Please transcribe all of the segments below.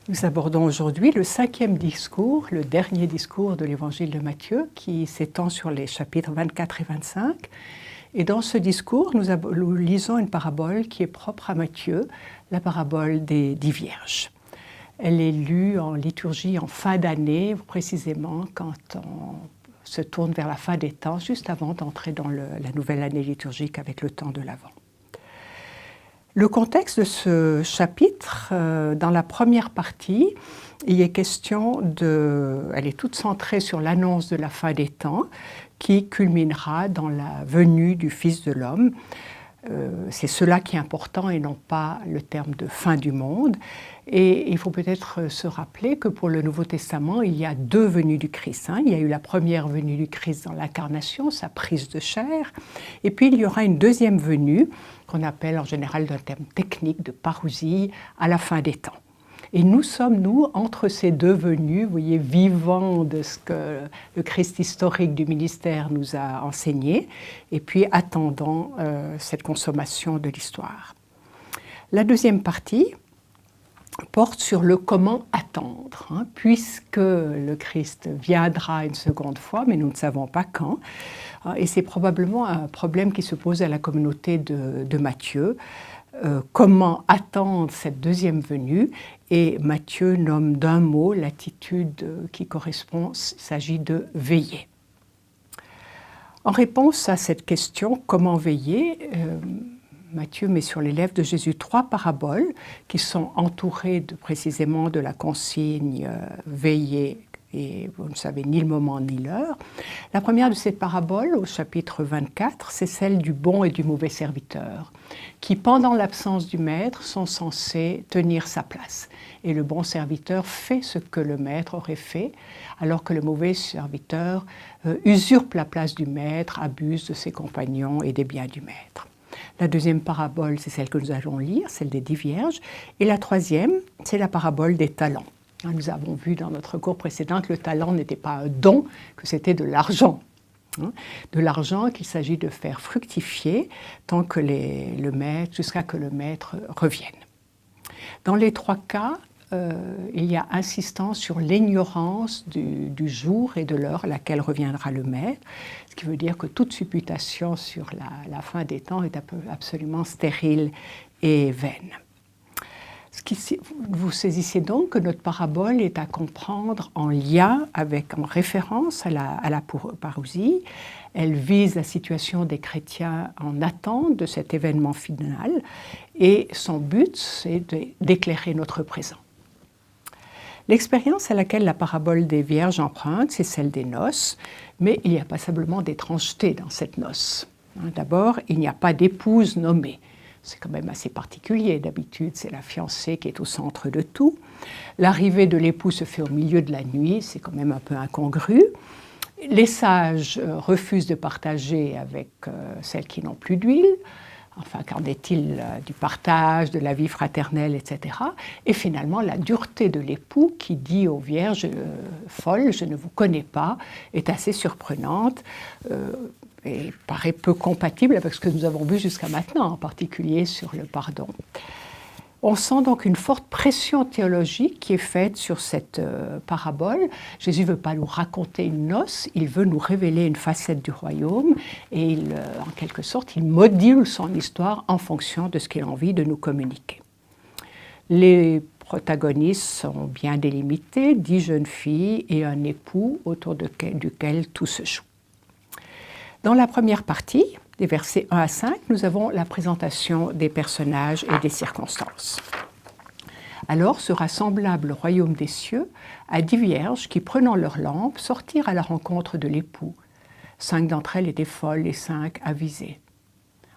Nous abordons aujourd'hui le 5e discours, le dernier discours de l'évangile de Matthieu, qui s'étend sur les chapitres 24 et 25. Et dans ce discours, nous lisons une parabole qui est propre à Matthieu, la parabole des 10 vierges. Elle est lue en liturgie en fin d'année, précisément quand on se tourne vers la fin des temps, juste avant d'entrer dans la nouvelle année liturgique avec le temps de l'Avent. Le contexte de ce chapitre, dans la première partie, il est question elle est toute centrée sur l'annonce de la fin des temps qui culminera dans la venue du Fils de l'homme. C'est cela qui est important et non pas le terme de fin du monde. Et il faut peut-être se rappeler que pour le Nouveau Testament, il y a 2 venues du Christ. Il y a eu la première venue du Christ dans l'incarnation, sa prise de chair, et puis il y aura une deuxième venue, qu'on appelle en général d'un terme technique de parousie, à la fin des temps. Et nous sommes, nous, entre ces 2 venues, vous voyez, vivants de ce que le Christ historique du ministère nous a enseigné, et puis attendant cette consommation de l'histoire. La deuxième partie porte sur le comment attendre, puisque le Christ viendra une seconde fois, mais nous ne savons pas quand. Et c'est probablement un problème qui se pose à la communauté de Matthieu. Comment attendre cette deuxième venue? Et Matthieu nomme d'un mot l'attitude qui correspond, il s'agit de veiller. En réponse à cette question, comment veiller, Matthieu met sur les lèvres de Jésus 3 paraboles qui sont entourées précisément de la consigne veiller, et vous ne savez ni le moment ni l'heure. La première de ces paraboles, au chapitre 24, c'est celle du bon et du mauvais serviteur, qui pendant l'absence du maître sont censés tenir sa place. Et le bon serviteur fait ce que le maître aurait fait, alors que le mauvais serviteur usurpe la place du maître, abuse de ses compagnons et des biens du maître. La deuxième parabole, c'est celle que nous allons lire, celle des 10 vierges. Et la troisième, c'est la parabole des talents. Nous avons vu dans notre cours précédent que le talent n'était pas un don, que c'était de l'argent. De l'argent qu'il s'agit de faire fructifier tant que jusqu'à que le maître revienne. Dans les 3 cas, il y a insistance sur l'ignorance du jour et de l'heure à laquelle reviendra le maître, ce qui veut dire que toute supputation sur la fin des temps est absolument stérile et vaine. Vous saisissez donc que notre parabole est à comprendre en lien en référence à la parousie. Elle vise la situation des chrétiens en attente de cet événement final et son but, c'est d'éclairer notre présent. L'expérience à laquelle la parabole des Vierges emprunte, c'est celle des noces, mais il n'y a pas simplement d'étrangeté dans cette noce. D'abord, il n'y a pas d'épouse nommée. C'est quand même assez particulier. D'habitude, c'est la fiancée qui est au centre de tout. L'arrivée de l'époux se fait au milieu de la nuit, c'est quand même un peu incongru. Les sages refusent de partager avec celles qui n'ont plus d'huile. Enfin, qu'en est-il du partage, de la vie fraternelle, etc. Et finalement, la dureté de l'époux qui dit aux vierges folles, je ne vous connais pas, est assez surprenante et paraît peu compatible avec ce que nous avons vu jusqu'à maintenant, en particulier sur le pardon. On sent donc une forte pression théologique qui est faite sur cette parabole. Jésus ne veut pas nous raconter une noce, il veut nous révéler une facette du royaume et en quelque sorte, il module son histoire en fonction de ce qu'il a envie de nous communiquer. Les protagonistes sont bien délimités, 10 jeunes filles et un époux autour duquel tout se joue. Dans la première partie, des versets 1 à 5, nous avons la présentation des personnages et des circonstances. Alors sera semblable le royaume des cieux à 10 vierges qui, prenant leurs lampes, sortirent à la rencontre de l'époux. 5 d'entre elles étaient folles et 5 avisées.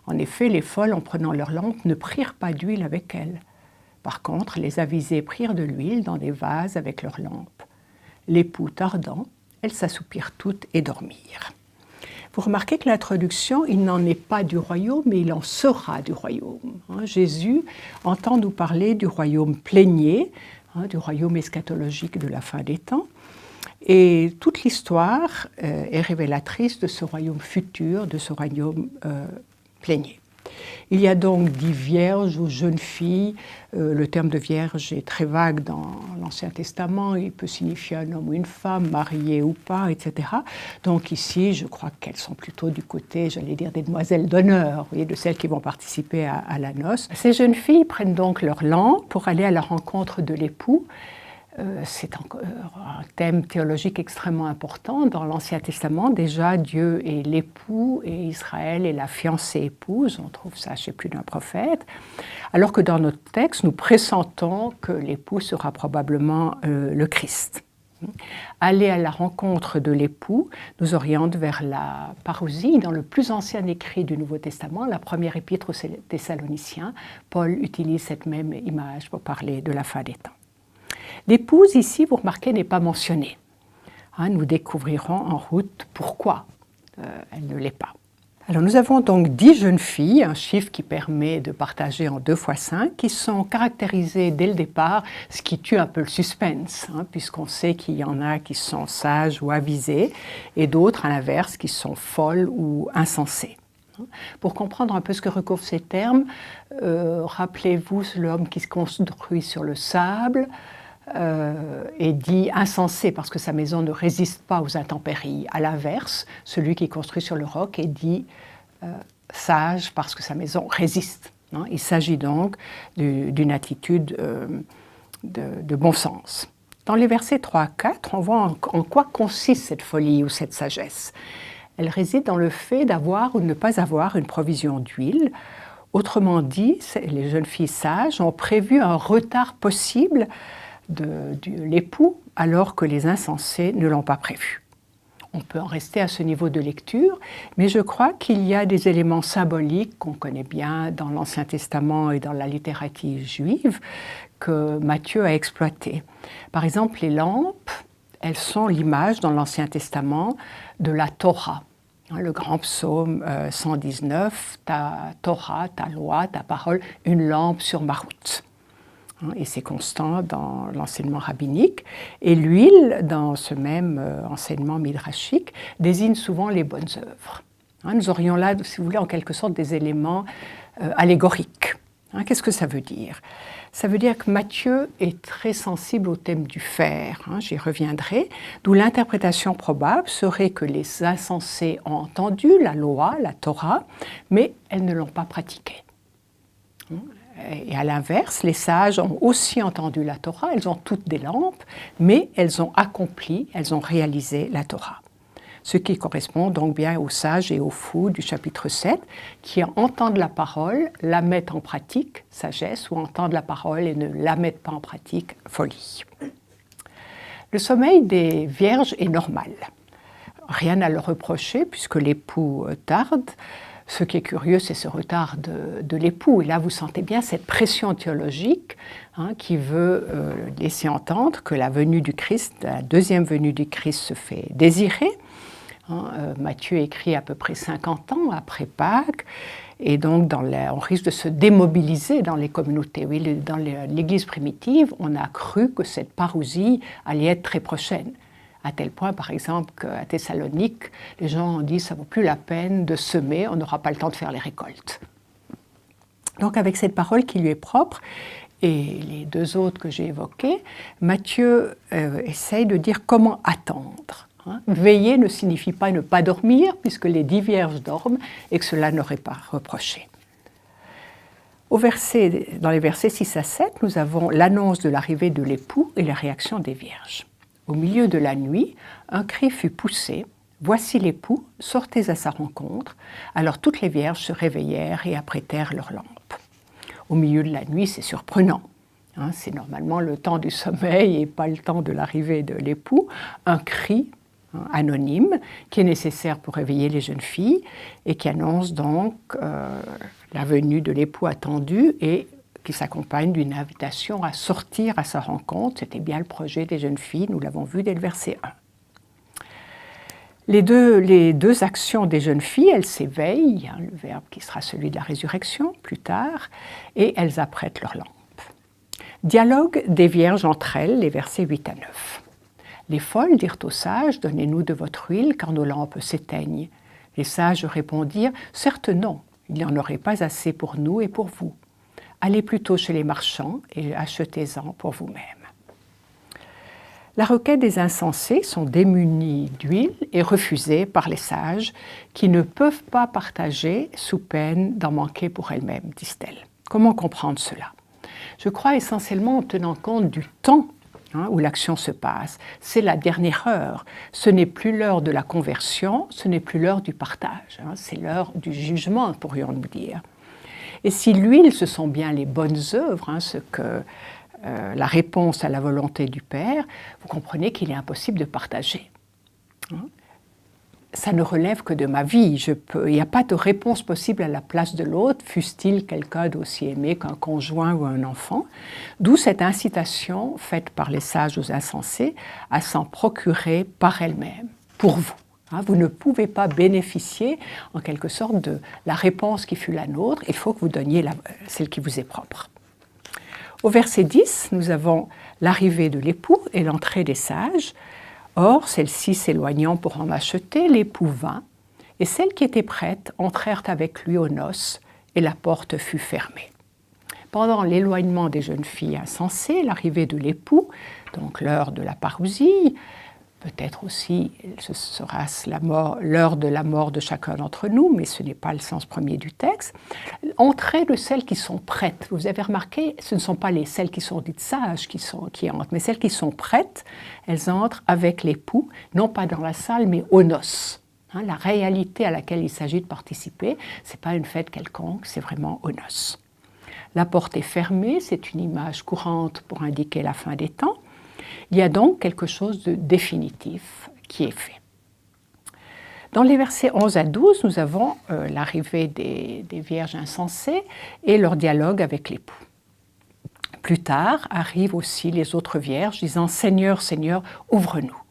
En effet, les folles, en prenant leurs lampes, ne prirent pas d'huile avec elles. Par contre, les avisées prirent de l'huile dans des vases avec leurs lampes. L'époux tardant, elles s'assoupirent toutes et dormirent. Vous remarquez que l'introduction, il n'en est pas du royaume, mais il en sera du royaume. Jésus entend nous parler du royaume plénier, du royaume eschatologique de la fin des temps. Et toute l'histoire est révélatrice de ce royaume futur, de ce royaume plénier. Il y a donc dit vierges ou jeunes filles. Le terme de vierge est très vague dans l'Ancien Testament. Il peut signifier un homme ou une femme, marié ou pas, etc. Donc ici, je crois qu'elles sont plutôt du côté, j'allais dire, des demoiselles d'honneur, vous voyez, de celles qui vont participer à la noce. Ces jeunes filles prennent donc leur lampe pour aller à la rencontre de l'époux. C'est un thème théologique extrêmement important. Dans l'Ancien Testament, déjà, Dieu est l'époux et Israël est la fiancée épouse. On trouve ça chez plus d'un prophète. Alors que dans notre texte, nous pressentons que l'époux sera probablement le Christ. Aller à la rencontre de l'époux nous oriente vers la parousie. Dans le plus ancien écrit du Nouveau Testament, la première épître aux Thessaloniciens, Paul utilise cette même image pour parler de la fin des temps. L'épouse, ici, vous remarquez, n'est pas mentionnée. Nous découvrirons en route pourquoi elle ne l'est pas. Alors, nous avons donc 10 jeunes filles, un chiffre qui permet de partager en 2 fois 5, qui sont caractérisées dès le départ, ce qui tue un peu le suspense, puisqu'on sait qu'il y en a qui sont sages ou avisées, et d'autres, à l'inverse, qui sont folles ou insensées. Pour comprendre un peu ce que recouvrent ces termes, rappelez-vous l'homme qui se construit sur le sable, est dit insensé parce que sa maison ne résiste pas aux intempéries. À l'inverse, celui qui construit sur le roc est dit sage parce que sa maison résiste. Il s'agit donc d'une attitude de bon sens. Dans les versets 3 à 4, on voit en quoi consiste cette folie ou cette sagesse. Elle réside dans le fait d'avoir ou de ne pas avoir une provision d'huile. Autrement dit, les jeunes filles sages ont prévu un retard possible de l'époux alors que les insensés ne l'ont pas prévu. On peut en rester à ce niveau de lecture, mais je crois qu'il y a des éléments symboliques qu'on connaît bien dans l'Ancien Testament et dans la littérature juive que Matthieu a exploité. Par exemple, les lampes, elles sont l'image dans l'Ancien Testament de la Torah. Le grand psaume 119, ta Torah, ta loi, ta parole, une lampe sur ma route. Et c'est constant dans l'enseignement rabbinique. Et l'huile, dans ce même enseignement midrashique, désigne souvent les bonnes œuvres. Nous aurions là, si vous voulez, en quelque sorte des éléments allégoriques. Qu'est-ce que ça veut dire ? Ça veut dire que Matthieu est très sensible au thème du faire, j'y reviendrai, d'où l'interprétation probable serait que les insensés ont entendu la loi, la Torah, mais elles ne l'ont pas pratiquée. Et à l'inverse, les sages ont aussi entendu la Torah, elles ont toutes des lampes, mais elles ont accompli, elles ont réalisé la Torah. Ce qui correspond donc bien aux sages et aux fous du chapitre 7, qui entendent la parole, la mettent en pratique, sagesse, ou entendent la parole et ne la mettent pas en pratique, folie. Le sommeil des vierges est normal. Rien à leur reprocher puisque l'époux tarde. Ce qui est curieux, c'est ce retard de l'époux. Et là, vous sentez bien cette pression théologique qui veut laisser entendre que la venue du Christ, la deuxième venue du Christ se fait désirer. Matthieu écrit à peu près 50 ans après Pâques. Et donc, on risque de se démobiliser dans les communautés. Oui, dans l'Église primitive, on a cru que cette parousie allait être très prochaine. À tel point, par exemple, qu'à Thessalonique, les gens ont dit « ça ne vaut plus la peine de semer, on n'aura pas le temps de faire les récoltes ». Donc avec cette parole qui lui est propre, et les 2 autres que j'ai évoquées, Matthieu essaye de dire comment attendre. Veiller ne signifie pas ne pas dormir, puisque les 10 vierges dorment, et que cela n'aurait pas reproché. Dans les versets 6 à 7, nous avons l'annonce de l'arrivée de l'époux et la réaction des vierges. Au milieu de la nuit, un cri fut poussé. « Voici l'époux, sortez à sa rencontre. » Alors toutes les vierges se réveillèrent et apprêtèrent leurs lampes. Au milieu de la nuit, c'est surprenant. C'est normalement le temps du sommeil et pas le temps de l'arrivée de l'époux. Un cri anonyme qui est nécessaire pour réveiller les jeunes filles et qui annonce donc la venue de l'époux attendu et qui s'accompagne d'une invitation à sortir à sa rencontre. C'était bien le projet des jeunes filles, nous l'avons vu dès le verset 1. Les deux actions des jeunes filles, elles s'éveillent, le verbe qui sera celui de la résurrection plus tard, et elles apprêtent leurs lampes. Dialogue des vierges entre elles, les versets 8 à 9. Les folles dirent aux sages, donnez-nous de votre huile, car nos lampes s'éteignent. Les sages répondirent, certes non, Il n'y en aurait pas assez pour nous et pour vous. Allez plutôt chez les marchands et achetez-en pour vous-même. La requête des insensés sont démunis d'huile et refusés par les sages qui ne peuvent pas partager sous peine d'en manquer pour elles-mêmes, disent-elles. Comment comprendre cela? Je crois essentiellement en tenant compte du temps où l'action se passe. C'est la dernière heure. Ce n'est plus l'heure de la conversion, ce n'est plus l'heure du partage. C'est l'heure du jugement, pourrions-nous dire. Et si l'huile, ce sont bien les bonnes œuvres, la réponse à la volonté du Père, vous comprenez qu'il est impossible de partager. Ça ne relève que de ma vie. Il n'y a pas de réponse possible à la place de l'autre, fût-il quelqu'un d'aussi aimé qu'un conjoint ou un enfant. D'où cette incitation faite par les sages aux insensés à s'en procurer par elle-même, pour vous. Vous ne pouvez pas bénéficier, en quelque sorte, de la réponse qui fut la nôtre. Il faut que vous donniez celle qui vous est propre. Au verset 10, nous avons l'arrivée de l'époux et l'entrée des sages. Or, celle-ci s'éloignant pour en acheter, l'époux vint, et celles qui étaient prêtes entrèrent avec lui aux noces, et la porte fut fermée. Pendant l'éloignement des jeunes filles insensées, l'arrivée de l'époux, donc l'heure de la parousie, peut-être aussi ce sera l'heure de la mort de chacun d'entre nous, mais ce n'est pas le sens premier du texte. Entrée de celles qui sont prêtes. Vous avez remarqué, ce ne sont pas celles qui sont dites sages qui entrent, mais celles qui sont prêtes, elles entrent avec l'époux, non pas dans la salle, mais aux noces. La réalité à laquelle il s'agit de participer, ce n'est pas une fête quelconque, c'est vraiment aux noces. La porte est fermée, c'est une image courante pour indiquer la fin des temps. Il y a donc quelque chose de définitif qui est fait. Dans les versets 11 à 12, nous avons l'arrivée des vierges insensées et leur dialogue avec l'époux. Plus tard arrivent aussi les autres vierges disant « Seigneur, Seigneur, ouvre-nous ».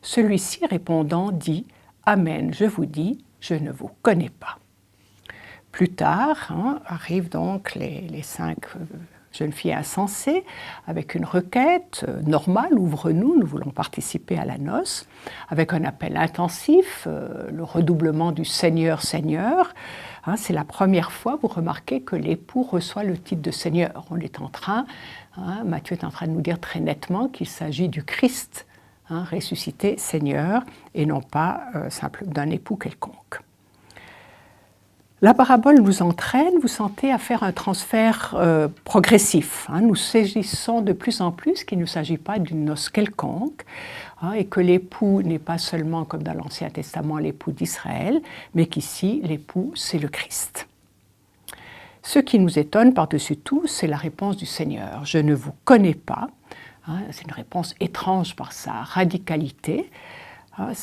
Celui-ci répondant dit « Amen, je vous dis, je ne vous connais pas ». Plus tard arrivent donc les 5 jeunes filles insensées avec une requête normale, ouvre-nous, nous voulons participer à la noce, avec un appel intensif, le redoublement du Seigneur, Seigneur. C'est la première fois, vous remarquez, que l'époux reçoit le titre de Seigneur. On est en train, Matthieu est en train de nous dire très nettement qu'il s'agit du Christ, ressuscité Seigneur, et non pas simplement d'un époux quelconque. La parabole nous entraîne, vous sentez, à faire un transfert progressif. Nous saisissons de plus en plus qu'il ne s'agit pas d'une noce quelconque et que l'époux n'est pas seulement, comme dans l'Ancien Testament, l'époux d'Israël, mais qu'ici, l'époux, c'est le Christ. Ce qui nous étonne par-dessus tout, c'est la réponse du Seigneur. « Je ne vous connais pas ». C'est une réponse étrange par sa radicalité.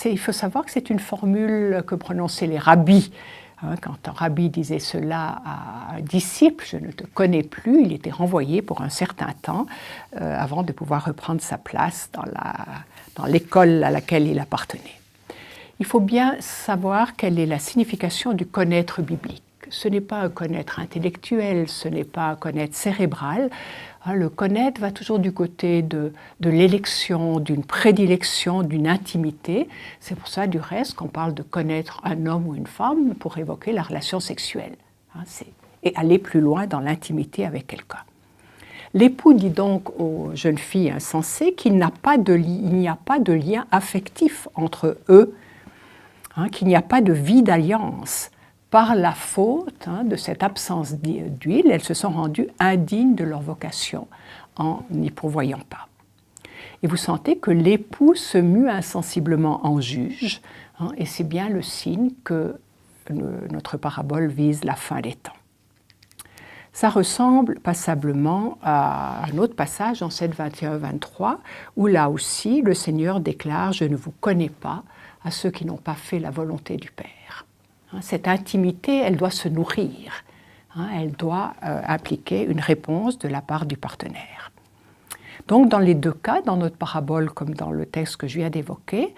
Il faut savoir que c'est une formule que prononçaient les rabbis. Quand un rabbi disait cela à un disciple, je ne te connais plus, il était renvoyé pour un certain temps avant de pouvoir reprendre sa place dans l'école à laquelle il appartenait. Il faut bien savoir quelle est la signification du connaître biblique. Ce n'est pas un connaître intellectuel, ce n'est pas un connaître cérébral. Le connaître va toujours du côté de l'élection, d'une prédilection, d'une intimité. C'est pour ça, du reste, qu'on parle de connaître un homme ou une femme pour évoquer la relation sexuelle. Et aller plus loin dans l'intimité avec quelqu'un. L'époux dit donc aux jeunes filles insensées qu'il n'y a pas de lien affectif entre eux, qu'il n'y a pas de vie d'alliance. Par la faute de cette absence d'huile, elles se sont rendues indignes de leur vocation en n'y pourvoyant pas. Et vous sentez que l'époux se mue insensiblement en juge, et c'est bien le signe que notre parabole vise la fin des temps. Ça ressemble passablement à un autre passage en 7, 21-23, où là aussi le Seigneur déclare « Je ne vous connais pas » à ceux qui n'ont pas fait la volonté du Père. Cette intimité, elle doit se nourrir, elle doit impliquer une réponse de la part du partenaire. Donc dans les deux cas, dans notre parabole comme dans le texte que je viens d'évoquer,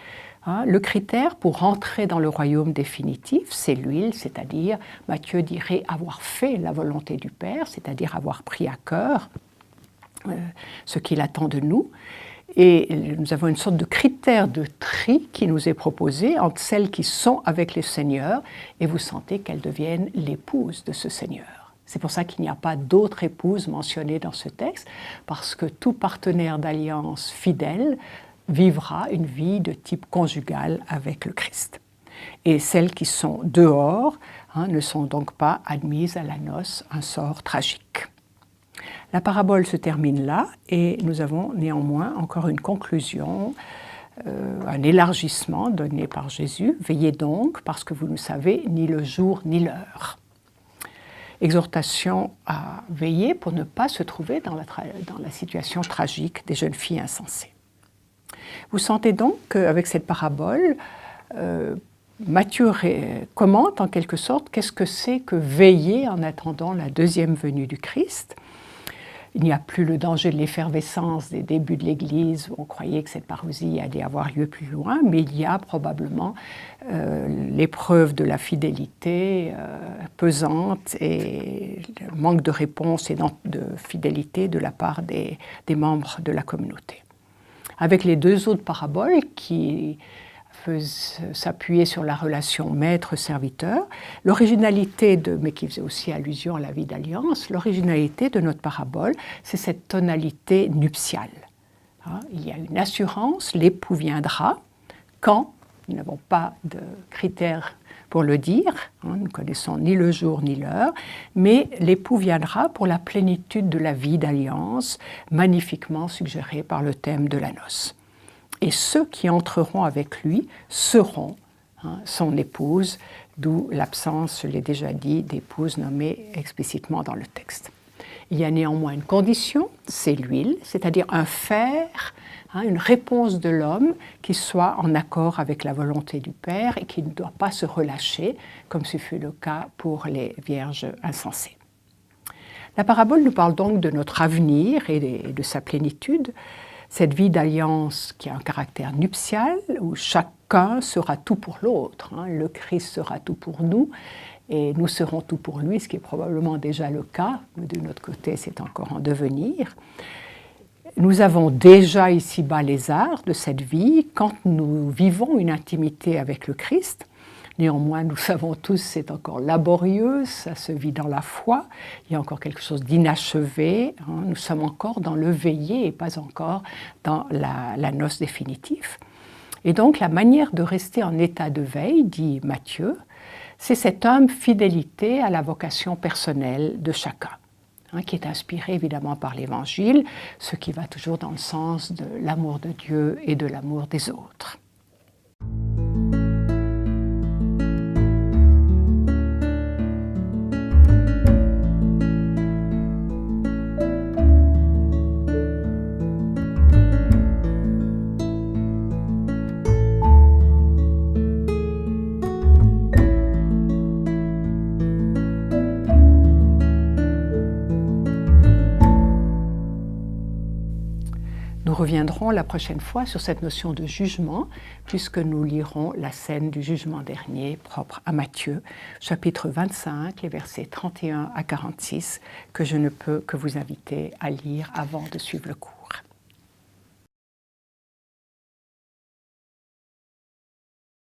le critère pour rentrer dans le royaume définitif, c'est l'huile, c'est-à-dire, Matthieu dirait avoir fait la volonté du Père, c'est-à-dire avoir pris à cœur ce qu'il attend de nous. Et nous avons une sorte de critère de tri qui nous est proposé entre celles qui sont avec le Seigneur et vous sentez qu'elles deviennent l'épouse de ce Seigneur. C'est pour ça qu'il n'y a pas d'autre épouse mentionnée dans ce texte, parce que tout partenaire d'alliance fidèle vivra une vie de type conjugal avec le Christ. Et celles qui sont dehors ne sont donc pas admises à la noce, un sort tragique. La parabole se termine là et nous avons néanmoins encore une conclusion, un élargissement donné par Jésus. Veillez donc parce que vous ne savez ni le jour ni l'heure. Exhortation à veiller pour ne pas se trouver dans la situation tragique des jeunes filles insensées. Vous sentez donc qu'avec cette parabole, Matthieu commente en quelque sorte qu'est-ce que c'est que veiller en attendant la deuxième venue du Christ. Il n'y a plus le danger de l'effervescence des débuts de l'Église où on croyait que cette parousie allait avoir lieu plus loin, mais il y a probablement l'épreuve de la fidélité pesante et le manque de réponse et de fidélité de la part des membres de la communauté. Avec les deux autres paraboles qui s'appuyer sur la relation maître-serviteur, mais qui faisait aussi allusion à la vie d'alliance, l'originalité de notre parabole, c'est cette tonalité nuptiale. Il y a une assurance, l'époux viendra quand, nous n'avons pas de critères pour le dire, nous ne connaissons ni le jour ni l'heure, mais l'époux viendra pour la plénitude de la vie d'alliance, magnifiquement suggérée par le thème de la noce. Et ceux qui entreront avec lui seront son épouse, d'où l'absence, je l'ai déjà dit, d'épouse nommée explicitement dans le texte. Il y a néanmoins une condition, c'est l'huile, c'est-à-dire un faire, une réponse de l'homme qui soit en accord avec la volonté du Père et qui ne doit pas se relâcher, comme ce fut le cas pour les vierges insensées. La parabole nous parle donc de notre avenir et de sa plénitude, cette vie d'alliance qui a un caractère nuptial, où chacun sera tout pour l'autre. Le Christ sera tout pour nous, et nous serons tout pour lui, ce qui est probablement déjà le cas, mais de notre côté, c'est encore en devenir. Nous avons déjà ici-bas les arts de cette vie quand nous vivons une intimité avec le Christ. Néanmoins, nous savons tous, c'est encore laborieux, ça se vit dans la foi, il y a encore quelque chose d'inachevé, nous sommes encore dans le veiller et pas encore dans la noce définitive. Et donc la manière de rester en état de veille, dit Matthieu, c'est cette humble fidélité à la vocation personnelle de chacun, qui est inspirée évidemment par l'Évangile, ce qui va toujours dans le sens de l'amour de Dieu et de l'amour des autres. Nous reviendrons la prochaine fois sur cette notion de jugement, puisque nous lirons la scène du jugement dernier propre à Matthieu, chapitre 25, les versets 31 à 46, que je ne peux que vous inviter à lire avant de suivre le cours.